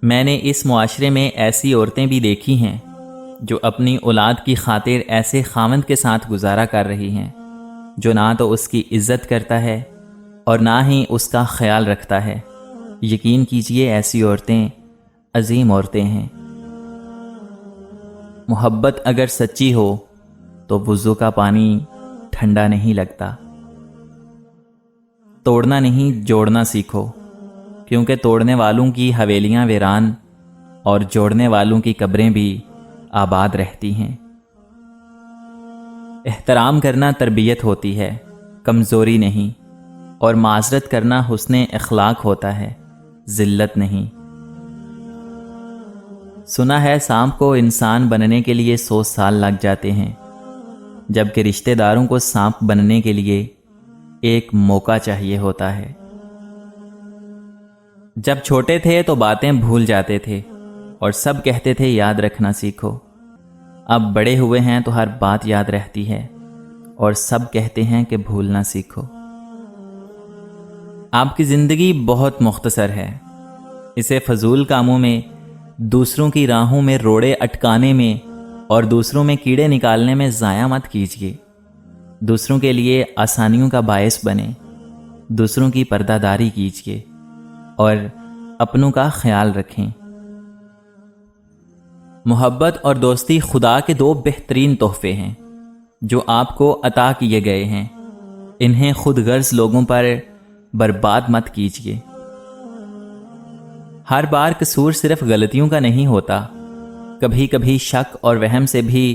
میں نے اس معاشرے میں ایسی عورتیں بھی دیکھی ہیں جو اپنی اولاد کی خاطر ایسے خاوند کے ساتھ گزارا کر رہی ہیں جو نہ تو اس کی عزت کرتا ہے اور نہ ہی اس کا خیال رکھتا ہے۔ یقین کیجئے ایسی عورتیں عظیم عورتیں ہیں۔ محبت اگر سچی ہو تو وضو کا پانی ٹھنڈا نہیں لگتا۔ توڑنا نہیں جوڑنا سیکھو، کیونکہ توڑنے والوں کی حویلیاں ویران اور جوڑنے والوں کی قبریں بھی آباد رہتی ہیں۔ احترام کرنا تربیت ہوتی ہے، کمزوری نہیں، اور معذرت کرنا حسن اخلاق ہوتا ہے، ذلت نہیں۔ سنا ہے سانپ کو انسان بننے کے لیے 100 سال لگ جاتے ہیں، جبکہ رشتہ داروں کو سانپ بننے کے لیے ایک موقع چاہیے ہوتا ہے۔ جب چھوٹے تھے تو باتیں بھول جاتے تھے اور سب کہتے تھے یاد رکھنا سیکھو۔ اب بڑے ہوئے ہیں تو ہر بات یاد رہتی ہے اور سب کہتے ہیں کہ بھولنا سیکھو۔ آپ کی زندگی بہت مختصر ہے، اسے فضول کاموں میں، دوسروں کی راہوں میں روڑے اٹکانے میں اور دوسروں میں کیڑے نکالنے میں ضائع مت کیجیے۔ دوسروں کے لیے آسانیوں کا باعث بنیں، دوسروں کی پردہ داری کیجیے اور اپنوں کا خیال رکھیں۔ محبت اور دوستی خدا کے 2 بہترین تحفے ہیں جو آپ کو عطا کیے گئے ہیں۔ انہیں خود غرض لوگوں پر برباد مت کیجیے۔ ہر بار قصور صرف غلطیوں کا نہیں ہوتا، کبھی کبھی شک اور وہم سے بھی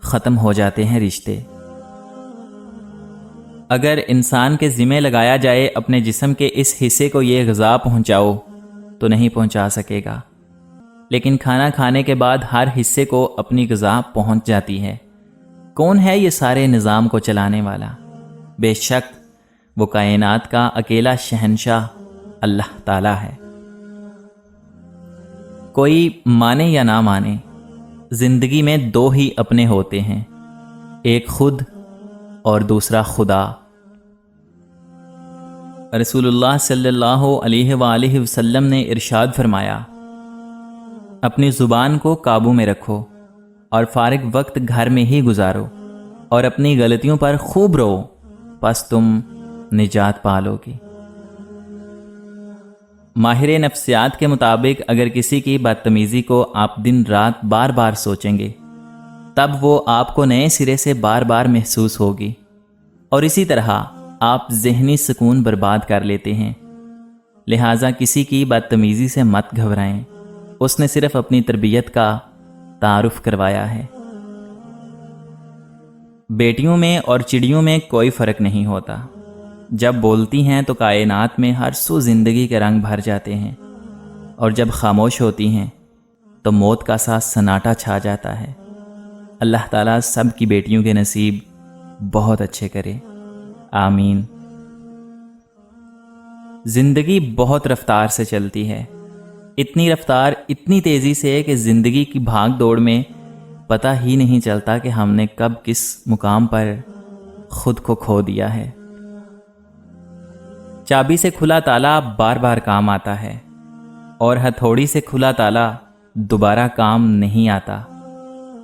ختم ہو جاتے ہیں رشتے۔ اگر انسان کے ذمہ لگایا جائے اپنے جسم کے اس حصے کو یہ غذا پہنچاؤ تو نہیں پہنچا سکے گا، لیکن کھانا کھانے کے بعد ہر حصے کو اپنی غذا پہنچ جاتی ہے۔ کون ہے یہ سارے نظام کو چلانے والا؟ بے شک وہ کائنات کا اکیلا شہنشاہ اللہ تعالی ہے۔ کوئی مانے یا نہ مانے، زندگی میں 2 ہی اپنے ہوتے ہیں، ایک خود اور دوسرا خدا۔ رسول اللہ صلی اللہ علیہ وآلہ وسلم نے ارشاد فرمایا، اپنی زبان کو قابو میں رکھو اور فارغ وقت گھر میں ہی گزارو اور اپنی غلطیوں پر خوب رو، پس تم نجات پالو گی۔ ماہر نفسیات کے مطابق اگر کسی کی بدتمیزی کو آپ دن رات بار بار سوچیں گے تب وہ آپ کو نئے سرے سے بار بار محسوس ہوگی، اور اسی طرح آپ ذہنی سکون برباد کر لیتے ہیں۔ لہٰذا کسی کی بدتمیزی سے مت گھبرائیں، اس نے صرف اپنی تربیت کا تعارف کروایا ہے۔ بیٹیوں میں اور چڑیوں میں کوئی فرق نہیں ہوتا، جب بولتی ہیں تو کائنات میں ہر سو زندگی کے رنگ بھر جاتے ہیں، اور جب خاموش ہوتی ہیں تو موت کا سا سناٹا چھا جاتا ہے۔ اللہ تعالیٰ سب کی بیٹیوں کے نصیب بہت اچھے کرے، آمین۔ زندگی بہت رفتار سے چلتی ہے، اتنی رفتار، اتنی تیزی سے کہ زندگی کی بھاگ دوڑ میں پتہ ہی نہیں چلتا کہ ہم نے کب کس مقام پر خود کو کھو دیا ہے۔ چابی سے کھلا تالا بار بار کام آتا ہے، اور ہتھوڑی سے کھلا تالا دوبارہ کام نہیں آتا۔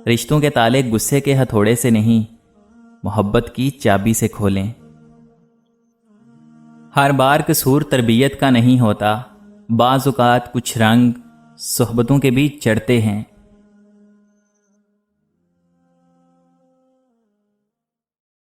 رشتوں کے تالے غصے کے ہتھوڑے سے نہیں، محبت کی چابی سے کھولیں۔ ہر بار قصور تربیت کا نہیں ہوتا، بعض اوقات کچھ رنگ صحبتوں کے بھی چڑھتے ہیں۔